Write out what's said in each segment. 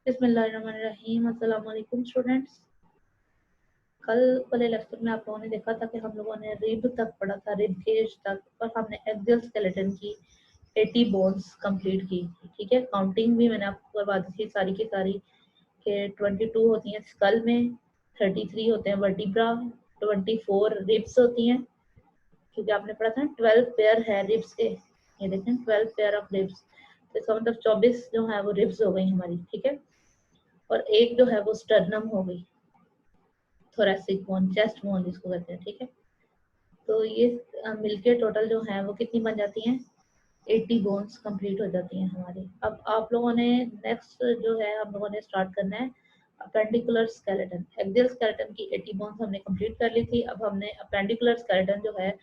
बिस्मिल्लाहिर्रहमानिर्रहीम। अस्सलाम वालेकुम स्टूडेंट्स। कल वाले लेक्चर में आप लोगों ने देखा था कि हम लोगों ने रिब तक पढ़ा था, रिब केज तक, और हमने एक्सियल स्केलेटन की 80 बोन्स कंप्लीट की थी। ठीक है, काउंटिंग भी मैंने आपको करवा दी थी सारी की सारी, के 22 होती हैं स्कल में, 33 होते हैं वर्टिब्रा, 24 रिब्स होती हैं, क्योंकि आपने पढ़ा था 12 पेयर है रिब्स के। ये देखें 12 पेयर ऑफ रिब्स, तो इसका मतलब 24 जो है वो रिब्स हो गई हमारी। ठीक है, और एक जो है वो स्टर्नम हो गई, थोरेसिक बोन, चेस्ट बोन जिसको कहते हैं। ठीक है, तो ये मिलके टोटल जो है वो कितनी बन जाती हैं, 80 बोन्स कंप्लीट हो जाती हैं हमारी। अब आप लोगों ने नेक्स्ट जो है हम लोगों ने स्टार्ट करना है अपेंडिकुलर स्केलेटन। एक्सियल स्केलेटन की 80 बोन्स हमने कंप्लीट कर ली थी, अब हमने अपेंडिकुलर स्केलेटन जो है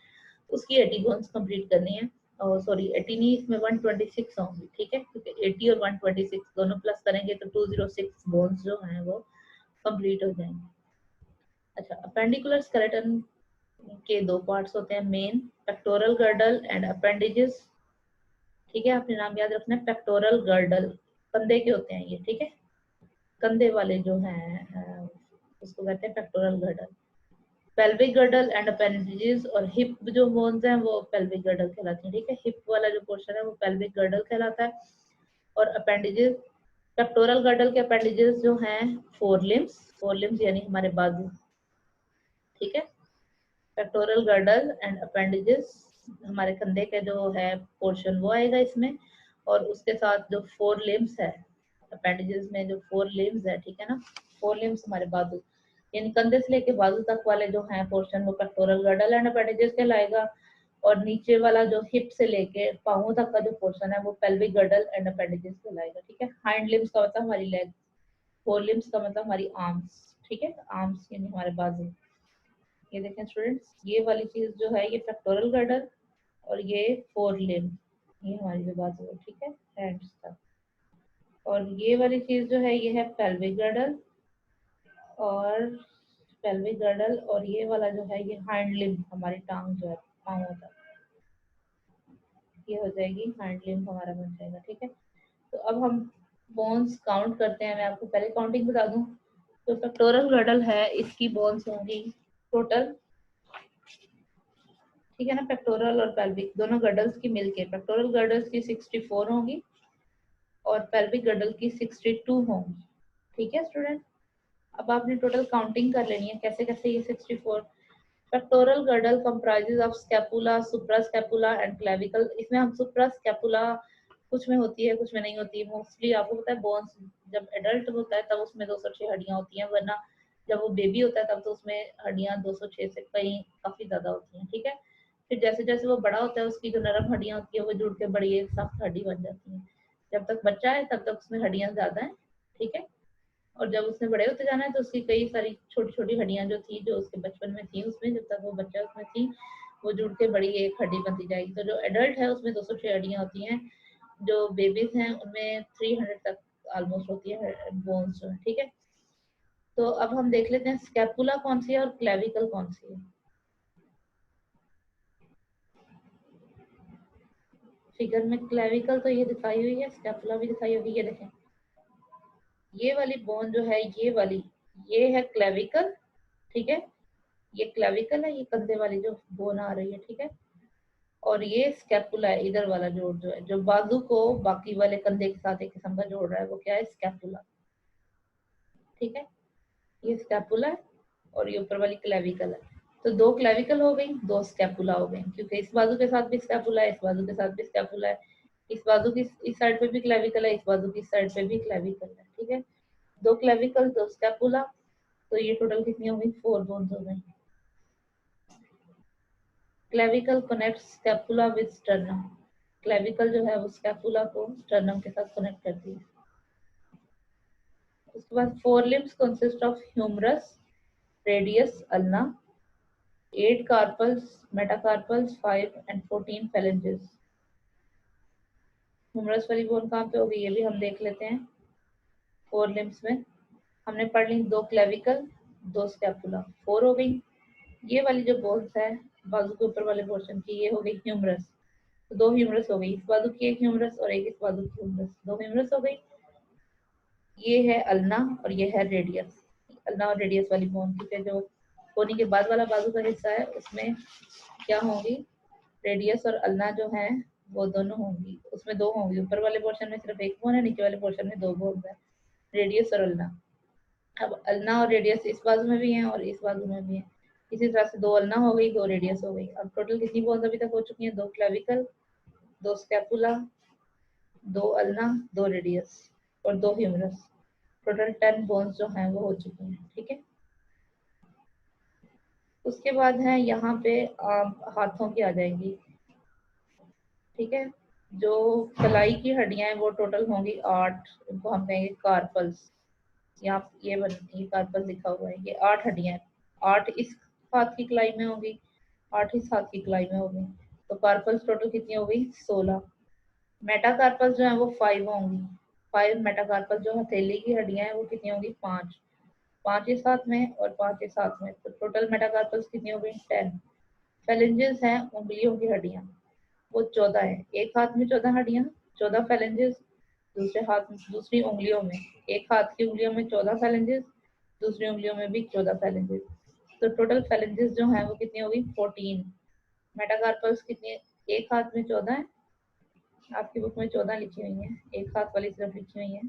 उसकी 80 बोन्स कंप्लीट करनी है। और सॉरी 80 नहीं, इसमें 126 होंगी। ठीक है, क्योंकि 80 और 126 दोनों प्लस करेंगे तो 206 बोन्स जो हैं वो कंप्लीट हो जाएंगे। अच्छा, अपेंडिकुलर स्केलेटन के दो पार्ट्स होते हैं main, pectoral girdle and appendages. ठीक है, आपने नाम याद रखना है, पेक्टोरल गर्डल कंधे के होते हैं ये। ठीक है, कंधे वाले जो हैं उसको कहते हैं pectoral girdle. Pelvic girdle and appendages, और हिप जो बोन्स हैं वो पेल्विक गर्डल कहलाती हैं। ठीक है, हिप वाला जो पोर्शन है वो पेल्विक गर्डल कहलाता है। और अपेंडेजेस, पेक्टोरल गर्डल के अपेंडेजेस जो हैं फोर लिम्स यानी हमारे बाजू। ठीक है, पेक्टोरल गर्डल एंड अपेंडेजेस हमारे कंधे के जो है पोर्शन वो आएगा इसमें, और उसके साथ जो फोर लिम्स है अपेंडेजेस में, जो फोर लिम्स है, ठीक है ना, फोर लिम्स हमारे बाजू यानी कंधे से लेके बाजू तक वाले जो है पोर्शन वो पेक्टोरल गर्डल एंड अपेंडेजेस कहलाएगा। और नीचे वाला जो हिप से लेके पाँव तक का जो पोर्शन है वो पेल्विक गर्डल एंड अपेंडेजेस कहलाएगा। ठीक है, हाइंड लिम्स का मतलब हमारी लेग, फोर लिम्स का मतलब हमारी आर्म्स। ठीक है, आर्म्स यानी हमारे बाजू। ये देखें स्टूडेंट्स, ये वाली चीज जो है ये पेक्टोरल गर्डल, और ये फोर लिम्ब, ये हमारी जो बाजू है। ठीक है, हैंड्स तक। और ये वाली चीज जो है ये है पेल्विक गर्डल, और पेल्विक गर्डल, और ये वाला जो है ये हाइंड लिम्ब, हमारी टांग जो है पाँव तक, ये हो जाएगी हाइंड लिम्ब हमारा बन जाएगा। ठीक है, तो अब हम बोन्स काउंट करते हैं। मैं आपको पहले काउंटिंग बता दूं, तो पेक्टोरल गर्डल है इसकी बोन्स होंगी टोटल, ठीक है ना, पेक्टोरल और पेल्विक दोनों गर्डल्स की मिलके पेक्टोरल गर्डल्स की 64 होंगी और पेल्विक गर्डल की 62 होंगी। ठीक है स्टूडेंट, अब आपने टोटल काउंटिंग कर लेनी है कैसे कैसे ये 64। Pectoral girdle comprises of scapula, suprascapula and clavicle. इसमें हम सुप्रास्कैपुला कुछ में होती है कुछ में नहीं होती है। मोस्टली आपको पता है बोन्स जब एडल्ट होता है तब उसमें 206 हड्डियां होती हैं, वरना जब वो बेबी होता है तब तो उसमें हड्डियां 206 से कहीं काफी ज्यादा होती हैं। ठीक है, फिर जैसे जैसे वो बड़ा होता है उसकी जो नरम हड्डियां होती है वो जुड़ के बड़ी एक सख्त हड्डी बन जाती है। जब तक बच्चा है तब तक उसमें हड्डियां ज्यादा है। ठीक है, और जब उसने बड़े होते जाना है तो उसकी कई सारी छोटी छोटी हड्डियां जो थी जो उसके बचपन में थी उसमें, जब तक वो बच्चा उसमें थी, वो जुड़ के बड़ी एक हड्डी बनती जाएगी। तो जो एडल्ट है उसमें 206 हड्डियां होती हैं, जो बेबीज हैं उनमें 300 तक ऑलमोस्ट होती है बोन्स जो है। ठीक है, तो अब हम देख लेते हैं स्कैपुला कौन सी है और क्लेविकल कौन सी है। फिगर में क्लेविकल तो ये दिखाई हुई है, स्कैपुला भी दिखाई होगी। ये देखें, ये वाली बोन जो है ये है क्लेविकल। ठीक है, ये क्लेविकल है, ये कंधे वाली जो बोन आ रही है। ठीक है, और ये स्कैपुला है, इधर वाला जोड़ जो है जो बाजू को बाकी वाले कंधे के साथ एक किस्म का जोड़ रहा है, वो क्या है, स्कैपुला। ठीक है, ये स्कैपुला है और ये ऊपर वाली क्लेविकल है। तो दो क्लेविकल हो गई, दो स्कैपुला हो गई, क्योंकि इस बाजू के साथ भी स्कैपुला है, इस बाजू के साथ भी स्कैपुला है, इस बाजू की इस साइड पे भी क्लेविकल है, इस बाजू की साइड पे भी क्लेविकल है। ठीक है, दो क्लेविकल दो स्कैपुला, तो ये टोटल कितनी हो गई, 4 बोन्स हो गई। Clavicle connect scapula with sternum. Clavicle जो है वो स्कैपुला को स्टर्नम के साथ कनेक्ट करती है। उसके बाद four limbs consist of humerus, radius, ulna, 8 carpals, metacarpals, 5 and 14 phalanges। Humerus वाली बोन कहाँ पे होगी ये भी हम देख लेते हैं। फोर लिम्स में हमने पढ़ ली दो क्लेविकल दो स्कैपुला, 4 हो गई। ये वाली जो बोन्स है बाजू के ऊपर वाले पोर्शन की, ये हो गई ह्यूमरस, तो दो ह्यूमरस हो गई, इस बाजू की एक ह्यूमरस और एक इस बाजू की ह्यूमरस, दो ह्यूमरस हो गई। ये है अल्ना और ये है रेडियस। अल्ना और रेडियस वाली बोन, ठीक है। जो कोनी के बाद वाला बाजू का हिस्सा है उसमें क्या होंगी, रेडियस और अल्ना जो है वो दोनों होंगी, उसमें दो होंगी। ऊपर वाले पोर्शन में सिर्फ एक बोन है, नीचे वाले पोर्शन में दो बोन है, रेडियस और अल्ना। अब अल्ना और रेडियस इस बाजू में भी है और इस बाजू में भी है। इसी तरह से दो अल्ना हो गई, दो रेडियस हो गई। अब टोटल कितनी बोन्स अभी तक हो चुकी हैं, दो क्लेविकल, दो स्कैपुला, दो अल्ना, दो रेडियस और दो ह्यूमरस। टोटल 10 बोन्स जो हैं वो हो चुकी हैं, ठीक है। उसके बाद है यहाँ पे हाथों की आ जाएंगी, ठीक है। जो कलाई की हड्डियां हैं वो टोटल होंगी 8, इनको हम कहेंगे कार्पल्स। यहाँ ये बनती है, कार्पल लिखा हुआ है, ये 8 हड्डियां हैं। 8 इस हाथ की कलाई में होगी, 8 इस हाथ की कलाई में होगी, तो कार्पल्स टोटल कितनी हो गई, 16। मेटाकार्पल्स जो है वो 5 होंगी। 5 मेटाकार्पल जो हथेली की हड्डियां हैं वो कितनी होगी, 5। 5 इस हाथ में और 5 इस हाथ में, तो टोटल मेटाकार्पल्स कितनी हो गई, 10। फेलेंजेस हैं उंगलियों की हड्डियां, वो 14 है। एक हाथ में 14 हड्डियां, 14 फेलेंजेस। दूसरे हाथ में, दूसरी उंगलियों में, एक हाथ की उंगलियों में 14 फेलेंजेस, दूसरी उंगलियों में भी 14 फेलेंजेस। तो टोटल फेलेंजेस जो है वो कितनी होगी, 14। मेटाकार्पल्स कितनी, एक हाथ में 14 है, आपकी बुक में 14 लिखी हुई है, एक हाथ वाली तरफ लिखी हुई है।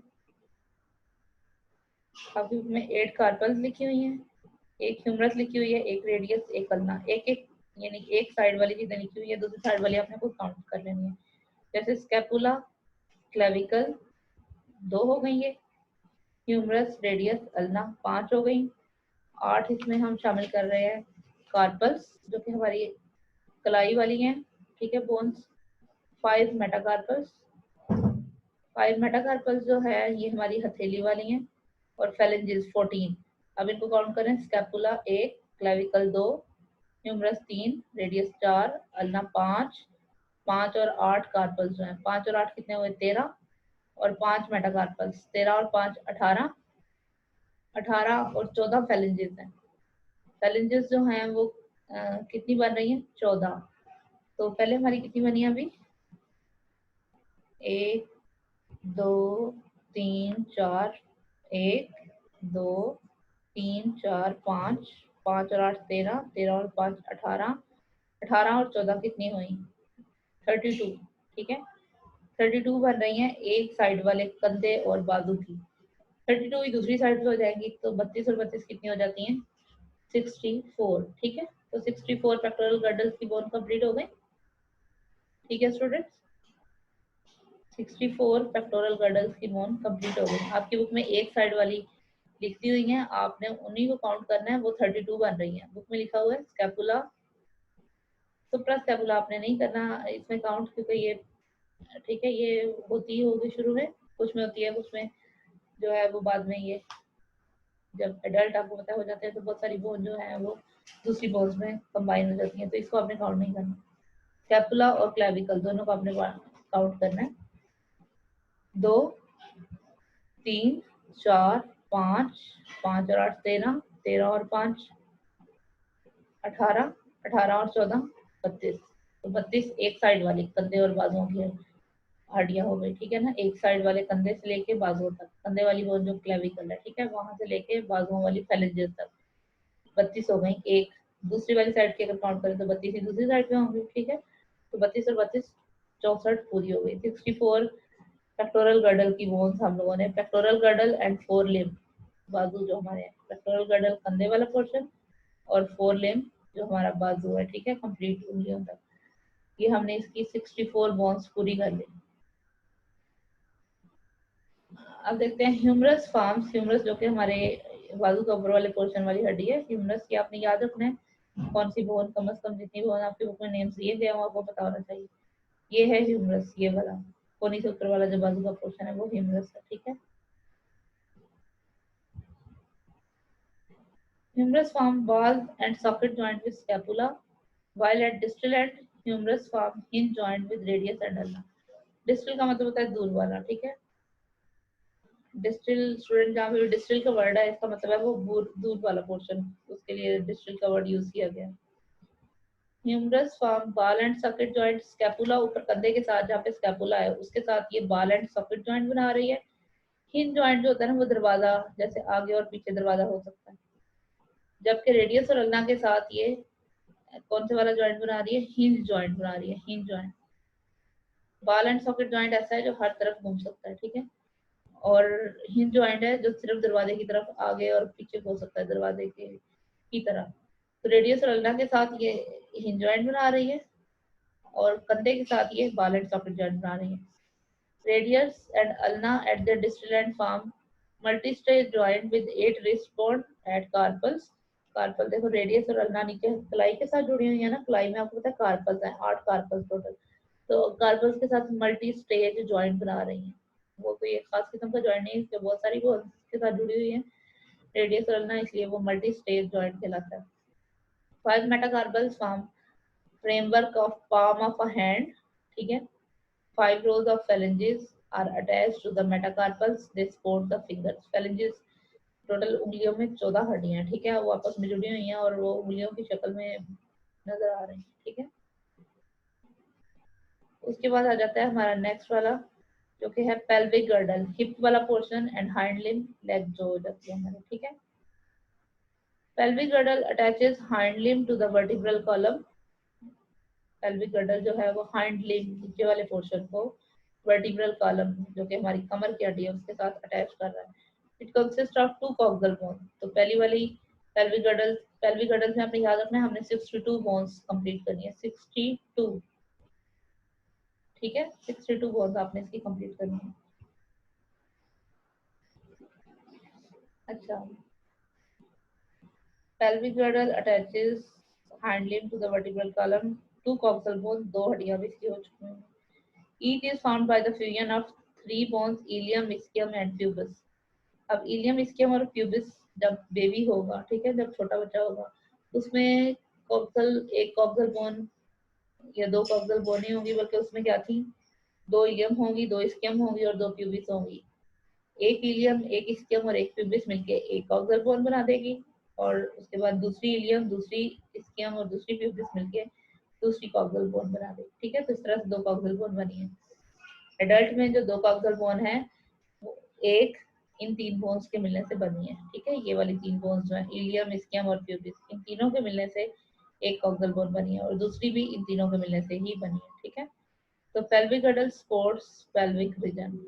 आपकी बुक में 8 कार्पल्स लिखी हुई है, एक ह्यूमरस लिखी हुई है, एक रेडियस, एक अल्ना। एक एक यानी एक साइड वाली चीजें लिखी हुई है, दूसरी साइड वाली आपने खुद काउंट कर लेनी है। जैसे स्कैपुला, क्लेविकल 2 हो गई है, ह्यूमरस, रेडियस, अल्ना 5 हो गई। 8 इसमें हम शामिल कर रहे हैं कार्पल्स जो कि हमारी कलाई वाली हैं, ठीक है, बोन्स। 5 मेटाकार्पल्स, 5 मेटाकार्पल्स जो है ये हमारी हथेली वाली हैं, और फेलेंजेस 14। अब इनको काउंट करें, scapula 1, clavicle 2, humerus 3, radius 4, ulna 5। 5 और 8 कार्पल्स जो हैं, 5 और 8 कितने हुए, 13। और 5 मेटाकार्पल्स, 13 और 5 18। 18 और 14 फेलेंजेस हैं। फेलेंजेस जो हैं वो कितनी बन रही हैं, 14। तो पहले हमारी कितनी बनी है अभी, 1 2 3 4, 1 2 3 4 5, 5 और 8 13, 13 और 5 18, 18 और 14 कितनी हुई, 32, ठीक है। 32 बन रही हैं एक साइड वाले कंधे और बाजू की, 32 ही दूसरी साइड पे हो जाएंगी, तो 32 और 32 कितनी हो जाती हैं, 64, ठीक है। तो 64 पेक्टोरल गर्डल्स की बोन कंप्लीट हो गई, ठीक है स्टूडेंट्स। 64 पेक्टोरल गर्डल्स की बोन कंप्लीट हो गई। आपकी बुक में एक साइड वाली लिखती हुई है, आपने उन्हीं को काउंट करना है, वो 32 बन रही है। बुक में लिखा हुआ है स्कैपुला, सुप्रा स्कैपुला आपने नहीं करना इसमें काउंट, क्योंकि ये, ठीक है, ये होती ही होगी शुरू में, कुछ में होती है, कुछ में जो है वो बाद में, ये जब एडल्ट आपको पता हो जाते हैं तो बहुत सारी बोन जो है वो दूसरी बोन्स में कंबाइन हो जाती हैं, तो इसको आपने काउंट नहीं करना। स्कैपुला और क्लेविकल दोनों को आपने काउंट करना है, 2 3 4 5, 5 और 8 13, 13 और 5 18, 18 और 14 32। तो 32 एक साइड वाली कंधे और बाजुओं की हड्डियां हो गई, ठीक है ना। एक साइड वाले कंधे से लेके बाजुओं तक, कंधे वाली बोन जो क्लेविकल है, ठीक है, वहां से लेके बाजुओं वाली फेलेंजेस तक 32 हो गई। एक दूसरी वाली साइड की अगर काउंट करें तो 32 ही दूसरी साइड पे होंगी, ठीक है। तो 32 और 32 64 पूरी हो गई। 64 पेक्टोरल गर्डल की बोन्स हम लोगों ने, पेक्टोरल गर्डल एंड 4 लिम्ब, बाजू जो हमारे हैं, पेक्टोरल गर्डल कंधे वाला पोर्शन और 4 लिम्ब जो हमारा बाजू है, ठीक है, कंप्लीट उंगलियों तक। ये हमने इसकी 64 बोन्स पूरी कर ली। अब देखते हैं ह्यूमरस फॉर्म्स। ह्यूमरस जो कि हमारे बाजू के ऊपर वाले पोर्शन वाली हड्डी है, ह्यूमरस की आपने याद रखना है कौन सी बोन, कम से कम जितनी बोन आपकी बुक में नेम्स दिए गए हो आपको पता होना चाहिए। ये है ह्यूमरस, ये वाला कोनी से ऊपर वाला जो बाजू का पोर्शन है वो ह्यूमरस है, ठीक है। Humerus form ball and socket joint with scapula, while at distal end humerus form hinge joint with radius and ulna. Distal का मतलब होता है दूर वाला, ठीक है। डिस्टल स्टूडेंट जहाँ पे डिस्टल का वर्ड है इसका मतलब है वो दूर वाला पोर्शन, उसके लिए डिस्टल का वर्ड यूज किया गया है। ह्यूमरस फॉर्म बाल एंड सॉकेट जॉइंट, स्कैपुला ऊपर कंधे के साथ जहाँ पे स्कैपुला है उसके साथ ये बाल एंड सॉकेट जॉइंट बना रही है, हिंज जॉइंट जो होता है ना वो दरवाजा जैसे आगे और पीछे दरवाजा हो सकता है, जबकि रेडियस और अल्ना के साथ ये कौन से वाला जॉइंट बना रही है, हिंज जॉइंट बना रही है, hinge joint. Ball and socket joint ऐसा है जो हर तरफ घूम सकता है, ठीक है, और हिंज जॉइंट है जो सिर्फ दरवाजे की तरफ आगे और पीछे हो सकता है, दरवाजे के की तरह। तो रेडियस और अल्ना के साथ ये हिंज जॉइंट बना रही है और कंधे के साथ ये बॉल एंड सॉकेट जॉइंट बना रही है। Radius and ulna at the distal end form multi stage joint with 8 wrist bone at carpals. Carpal देखो रेडियस और अल्ना नीचे कलाई के साथ जुड़ी हुई है ना, कलाई में आपको पता है कार्पल्स है, 8 कार्पल्स टोटल। तो कार्पल्स के साथ मल्टी स्टेज जॉइंट बना रही है। वो कोई एक खास किस्म का जॉइंट नहीं है, इसके बहुत सारी बोन्स के साथ जुड़ी हुई है रेडियस और अल्ना, इसलिए वो मल्टी स्टेज जॉइंट कहलाता है। 5 metacarpals form framework of palm of a hand, ठीक है। 5 rows of phalanges are attached to the metacarpals, they support the fingers। phalanges total उंगलियों में 14 हड्डियां, ठीक है, वो आपस में जुड़ी हुई हैं और वो उंगलियों की शक्ल में नजर आ रही हैं, ठीक है। उसके बाद आ जाता है हमारा नेक्स्ट वाला जो कि है पेल्विक गर्डल, हिप वाला portion and hind limb, leg जो हो जाती है हमारी, ठीक है। Pelvic girdle attaches hind limb to the vertebral column. Pelvic girdle जो है वो हाइंड लिम्ब नीचे वाले पोर्शन को वर्टिब्रल कॉलम जो कि हमारी कमर की हड्डी है उसके साथ अटैच कर रहा है। It consist of 2 coxal bone. तो पहली वाली पेल्विक गर्डल में आपने याद रखना है हमने 62 बोन्स कंप्लीट करनी है, 62, ठीक है, 62 बोन्स आपने इसकी कंप्लीट करनी है। अच्छा, pelvic girdle attaches hind limb to the vertebral column, 2 coxal bone, 2 हड्डियां भी इसकी हो चुकी हैं। Each is formed by the fusion of 3 bones, ilium, ischium and pubis। अब इलियम, ischium और pubis जब बेबी होगा, ठीक है, जब छोटा बच्चा होगा उसमें कॉक्सल, एक कॉक्सल बोन या 2 कॉक्सल बोन ही होंगी, बल्कि उसमें क्या थी, 2 इलियम होंगी, 2 ischium होंगी और 2 pubis होंगी। एक इलियम, एक ischium और एक pubis मिलके एक कॉक्सल बोन बना देगी और उसके बाद दूसरी इलियम, दूसरी ischium और दूसरी pubis मिलके दूसरी कॉक्सल बोन बना देगी, ठीक है। तो इस तरह से 2 कॉक्सल बोन बनी है। एडल्ट में जो 2 कॉक्सल बोन है वो एक इन 3 बोन्स के मिलने से बनी है, ठीक है। ये वाली 3 बोन्स जो है इलियम, ischium और प्यूबिस, इन तीनों के मिलने से एक कॉक्सल बोन बनी है और दूसरी भी इन तीनों के मिलने से ही बनी है, ठीक है। तो pelvic girdle supports pelvic region.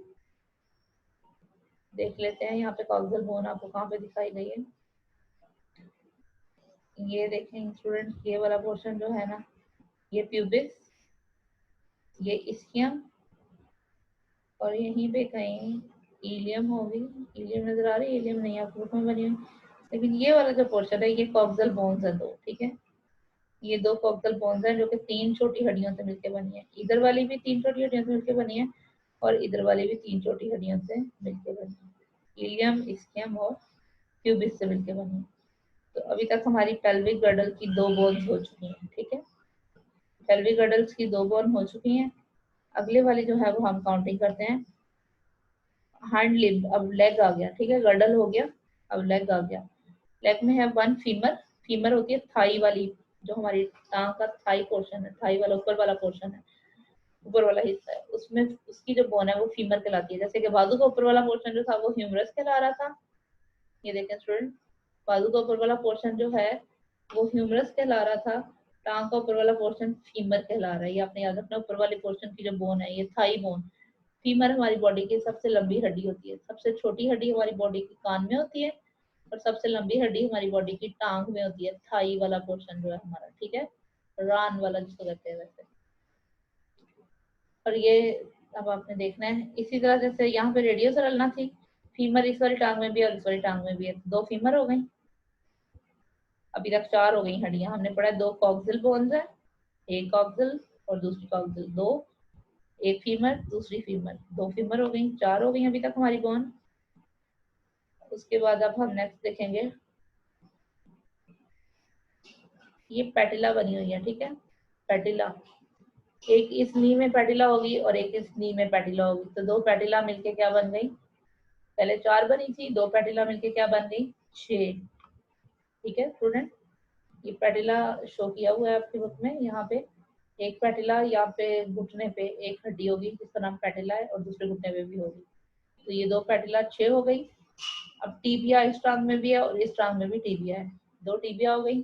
देख लेते हैं यहाँ पे कॉक्सल बोन आपको कहाँ पे दिखाई गई है। ये देखें स्टूडेंट, ये वाला पोर्शन जो है ना, ये प्यूबिस, ये ischium और यहीं पे कहीं इलियम होगी। इलियम नजर आ रही है, इलियम नहीं आपको में बनी हुई, लेकिन ये वाला जो पोर्शन है ये कॉक्सल बोन्स है 2, ठीक है। ये 2 कॉक्सल बोन्स हैं जो कि 3 छोटी हड्डियों से मिलकर बनी है। इधर वाली भी 3 छोटी हड्डियों से मिलकर बनी है और इधर वाली भी 3 छोटी हड्डियों से मिलकर बनी है, इलियम, ischium और प्यूबिस से मिलकर बनी है। तो अभी तक हमारी पेल्विक गर्डल की 2 बोन्स हो चुकी हैं, ठीक है। पेल्विक गर्डल्स की 2 बोन हो चुकी हैं। अगले वाली जो है वो हम काउंटिंग करते हैं। हैंड लिम्ब, अब लेग आ गया, ठीक है, गर्डल हो गया, अब लेग आ गया। लेग में है 1 फीमर। फीमर होती है थाई वाली, जो हमारी टांग का थाई पोर्शन है, थाई वाला ऊपर वाला पोर्शन है, ऊपर वाला हिस्सा है, उसमें उसकी जो बोन है वो फीमर कहलाती है। जैसे कि बाजू का ऊपर वाला पोर्शन जो था वो ह्यूमरस कहला रहा था, ये देखें स्टूडेंट, बाजू का ऊपर वाला पोर्शन जो है वो ह्यूमरस कहला रहा था, टांग का ऊपर वाला पोर्शन फीमर कहला रहा है। ये आपने याद रखना, ऊपर वाले पोर्शन की जो बोन है ये थाई बोन। फीमर हमारी बॉडी की सबसे लंबी हड्डी होती है, सबसे छोटी हड्डी हमारी बॉडी की कान में होती है और सबसे लंबी हड्डी हमारी बॉडी की टांग में होती है, थाई वाला पोर्शन जो है हमारा, ठीक है, रान वाला जिसको कहते हैं वैसे। और ये अब आपने देखना है इसी तरह जैसे यहाँ पे रेडियस और अल्ना थी, फीमर इस वाली टांग में भी और इस वाली टांग में भी है, 2 फीमर हो गई, अभी तक 4 हो गई हड्डियां। हमने पढ़ा 2 कॉक्सिल बोन्स है, एक कॉक्सिल और दूसरी कॉक्सिल, 2, एक फीमर दूसरी फीमर, 2 फीमर हो गई, 4 हो गई अभी तक हमारी बोन। उसके बाद अब हम नेक्स्ट देखेंगे, ये पैटिला बनी हुई है, ठीक है, पैटिला, एक इस नी में पैटिला होगी और एक इस नी में पैटिला होगी, तो 2 पैटिला मिलके क्या बन गई, पहले 4 बनी थी, 2 पैटिला मिलके क्या बन गई, 6, ठीक है स्टूडेंट। ये पैटिला शो किया हुआ है आपके बुक में, यहाँ पे एक पैटिला, यहाँ पे घुटने पे एक हड्डी होगी जिसका नाम पैटिला है और दूसरे घुटने पे भी होगी, तो ये 2 पैटिला 6 हो गई। अब टीबिया इस टांग में भी है और इस टांग में भी टीबिया है, 2 टीबिया हो गई।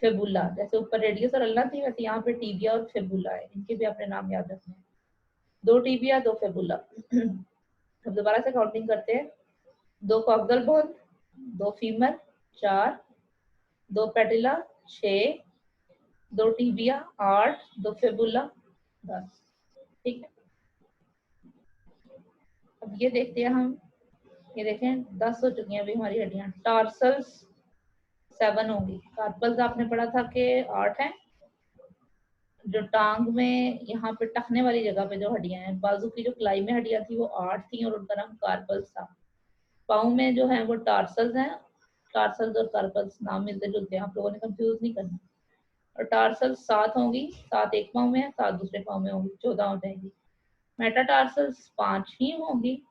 फेबुला, जैसे ऊपर रेडियस और अल्ना थी वैसे यहाँ पे टीबिया और फेबुला है, इनके भी अपने नाम याद रखने हैं। 2 टीबिया 2 फेबुला। अब दोबारा से काउंटिंग करते हैं। 2 coxal bone, 2 femur 4, 2 पैटिला 6, 2 tibia 8, 2 fabula 10। ठीक है, अब ये देखते हैं हम, ये देखें 10 हो चुकी हैं अभी हमारी हड्डियां। टार्सल्स 7 होंगी। कार्पल्स आपने पढ़ा था कि 8 है। जो टांग में यहाँ पे टखने वाली जगह पे जो हड्डियां हैं, बाजू की जो कलाई में हड्डियां थी वो 8 थी और उनका नाम कार्पल्स था। पाँव में जो है वो टार्सल्स हैं। टार्सल्स और कार्पल्स नाम मिलते जुलते हैं, आप लोगों ने कंफ्यूज नहीं करना। और टार्सल्स 7 होंगी, 7 एक पाँव में है, 7 दूसरे पाँव में होंगी, 14 हो जाएंगी। मेटाटार्सल्स 5 ही होंगी,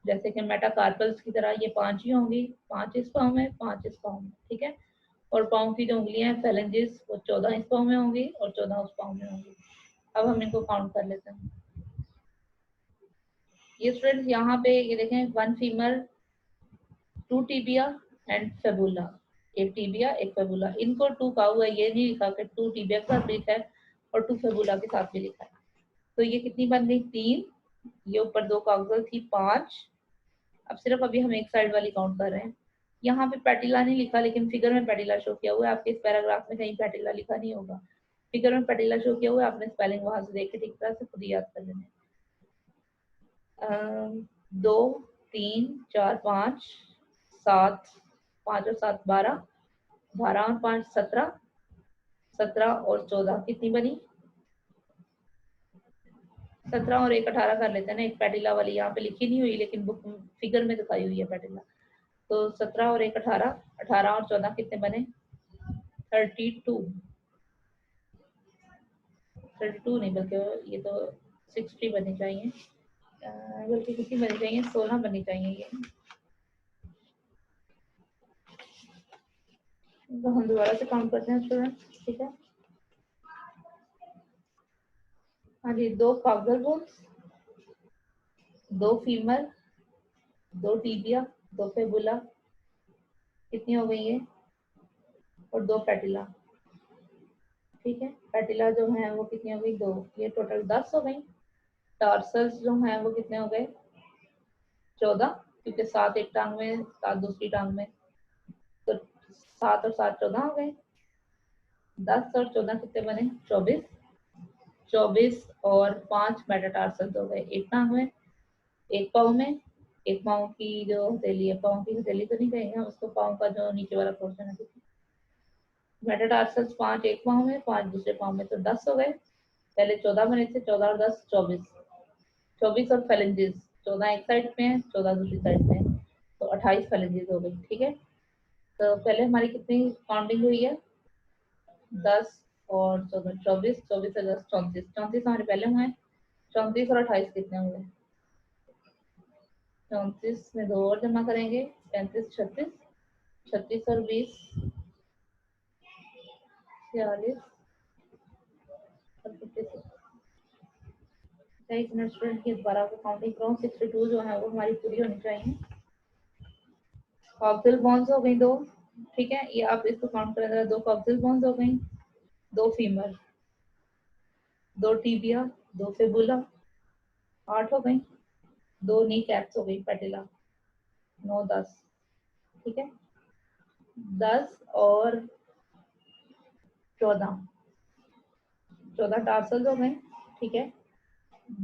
जैसे कि मेटाकार्पल्स की तरह ये 5 ही होंगी, 5 इस पाँव में, 5 इस पाँव में। ठीक है, और पाँव की जो उंगलियां हैं फेलेंजेस वो 14 इस पाँव में होंगी और 14 उस पाँव में होंगी। अब हम इनको काउंट कर लेते हैं। ये स्टूडेंट्स यहाँ पे ये देखें, 1 फीमर 2 टीबिया एंड फेबुला, एक टीबिया एक फेबुला। इनको 2 कहा हुआ है, ये नहीं लिखा कि 2 टीबिया के साथ भी लिखा है और 2 फेबुला के साथ भी लिखा है। तो ये कितनी बन गई? 3। ये ऊपर 2 कागजल थी 5। अब सिर्फ अभी हम एक साइड वाली काउंट कर रहे हैं। यहाँ पे पैटिला नहीं लिखा, लेकिन फिगर में पैटिला शो किया हुआ है। आपके इस पैराग्राफ में कहीं पैटिला लिखा नहीं होगा, फिगर में पैटिला शो किया हुआ है। आपने स्पेलिंग वहां से देख के ठीक तरह से खुद ही याद कर लेना। 2 3 4 5 7, 5 और 7 12, 12 और 5 17, 17 और 14 कितनी बनी? 17 और 1 18 कर लेते हैं ना। एक पैटिला वाली यहाँ पे लिखी नहीं हुई, लेकिन बुक फिगर में दिखाई हुई है पैटिला। तो 17 और 1 18, 18 और 14 कितने बने? 32। 32 नहीं, बल्कि ये तो 60 बननी चाहिए, बल्कि कितनी बननी चाहिए? 16 बननी चाहिए ये। तो हम दोबारा से काउंट करते हैं स्टूडेंट। ठीक है, हाँ जी, 2 coxal bones, 2 femur, 2 tibia, 2 fabula, कितनी हो गई है? और 2 पैटिला। ठीक है, पैटिला जो है वो कितनी हो गई? 2। ये टोटल 10 हो गई। टार्सल्स जो है वो कितने हो गए? 14, क्योंकि 7 एक टांग में, 7 दूसरी टांग में, तो 7 और 7 14 हो गए। 10 और 14 कितने बने? 24। 24 और 5 मेटाटार्सल्स हो गए, एक टांग में, एक पाँव में। एक पाँव की जो हथेली है, पाँव की हथेली तो नहीं कहेंगे हम उसको, पाँव का जो नीचे वाला पोर्शन है। मेटाटार्सल्स 5 एक पाँव में, 5 दूसरे पाँव में, तो 10 हो गए। पहले 14 बने थे, 14 और 10 24। 24 और फेलेंजेस, 14 एक साइड पे है, 14 दूसरी साइड पे है, तो 28 फेलेंजेस हो गई। ठीक है, तो पहले हमारी कितनी काउंटिंग हुई है? 10 और 14, 24, 24 और 10 34, 34 हमारे पहले हुए हैं। 34 और 28 कितने हुए? 34 में 2 और जमा करेंगे, 35 36, 36 और 20 46 और 56। एक मिनट स्टूडेंट की दोबारा को काउंटिंग करो। 62 जो है वो हमारी पूरी होनी चाहिए। कॉक्सिल बोन्स हो गई 2। ठीक है, ये आप इसको काउंट करें जरा। 2 कॉक्सिल बोन्स हो गई, 2 फीमर, 2 टीबिया, 2 फिबुला, 8 हो गई। 2 नी कैप्स हो गई, पैटिला, 9 10। ठीक है, 10 और 14, 14 टार्सल्स हो गए। ठीक है,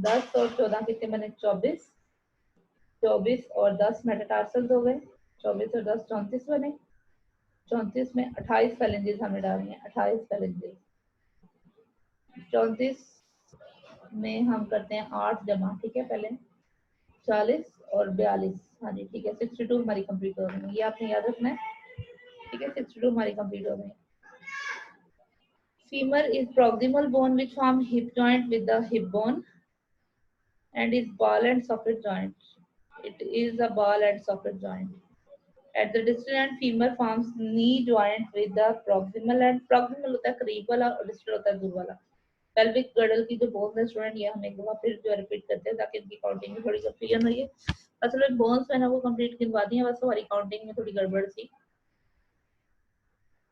10 और 14 कितने बने? 24। 24 और 10 मेटाटार्सल्स हो गए, 24 और 10 34 बने। 34 में 28 फैलेंजेस हमने डालनी है, 28 फैलेंजेस। 34 में हम करते हैं 8 जमा। ठीक है, पहले 40 और 42। हाँ जी, ठीक है, 62 हमारी कंप्लीट हो गई, ये आपने याद रखना है। ठीक है, 62 हमारी कंप्लीट हो गई। Femur is proximal bone which form hip joint with the hip bone and is ball and socket joint. It is a ball and socket joint. At the distal end, femur forms knee joint with the proximal end. Proximal होता है करीब वाला और distal होता है दूर वाला। Pelvic girdle की जो बोन्स है स्टूडेंट, ये हम एक दफा फिर जो रिपीट करते हैं ताकि इनकी काउंटिंग में थोड़ी कंफ्यूजन हुई है। असल में बोन्स मैंने वो कंप्लीट गिनवा दी है, बस हमारी काउंटिंग में थोड़ी गड़बड़ थी।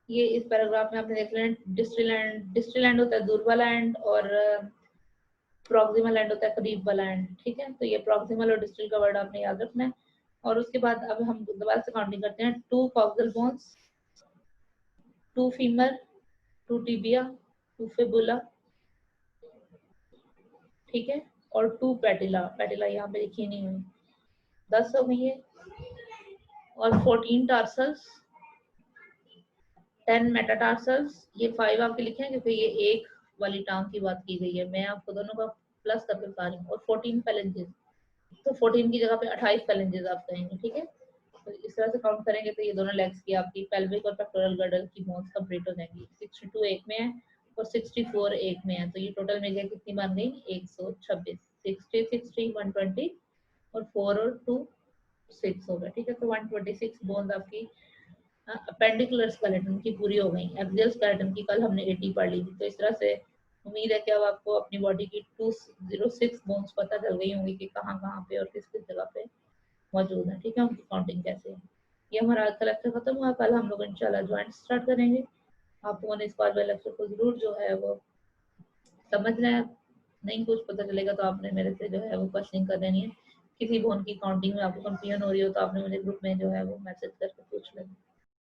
ये इस पैराग्राफ में आपने देख लें, डिस्टल एंड होता है दूर वाला एंड, और प्रॉक्सिमल एंड होता है करीब वाला एंड। ठीक है, तो ये प्रॉक्सिमल और डिस्टल का वर्ड आपने याद रखना है। और उसके बाद अब हम दोबारा से काउंटिंग करते हैं। 2 coxal bones, 2 femur, 2 tibia, 2 fibula, ठीक है, और 2 पैटिला। पैटिला यहाँ पे लिखी नहीं हुई, 10 हो गई है। और 14 टार्सल्स, 10 मेटाटार्सल्स, ये 5 आपके लिखे हैं क्योंकि ये एक वाली टांग की बात की गई है, मैं आपको दोनों का प्लस करके बता रही हूँ। और 14 फेलेंजेस, तो 14 की जगह पे 28 फेलेंजेस आप कहेंगे। ठीक है, तो इस तरह से काउंट करेंगे तो ये दोनों लेग्स की आपकी पेल्विक और पेक्टोरल गर्डल की बोन्स कंप्लीट हो जाएंगी। 62 एक में है और 64 एक में है, तो ये टोटल मिल कितनी बन गई? 126। 60 60 120 और 4 और 2 6 हो गया। ठीक है, तो 126 बोन्स आपकी अपेंडिकुलर स्केलेटन की पूरी हो गई। एक्सियल स्केलेटन की कल हमने 80 पढ़ ली थी। तो इस तरह से उम्मीद है कि अब आपको अपनी बॉडी की 206 बोन्स पता चल गई होंगी कि कहाँ कहाँ पे और किस किस जगह पे मौजूद है। ठीक है, उनकी काउंटिंग कैसे है। ये हमारा आज का लेक्चर खत्म हुआ। कल हम लोग इंशाल्लाह ज्वाइंट स्टार्ट करेंगे। आप लोगों ने इस बार वाले लेक्चर को जरूर जो है वो समझना है। नहीं कुछ पता चलेगा तो आपने मेरे से जो है वो क्वेश्चनिंग कर देनी है। किसी बोन की काउंटिंग में आपको कंफ्यूजन हो रही हो तो आपने मुझे ग्रुप में जो है वो मैसेज करके पूछ लेना।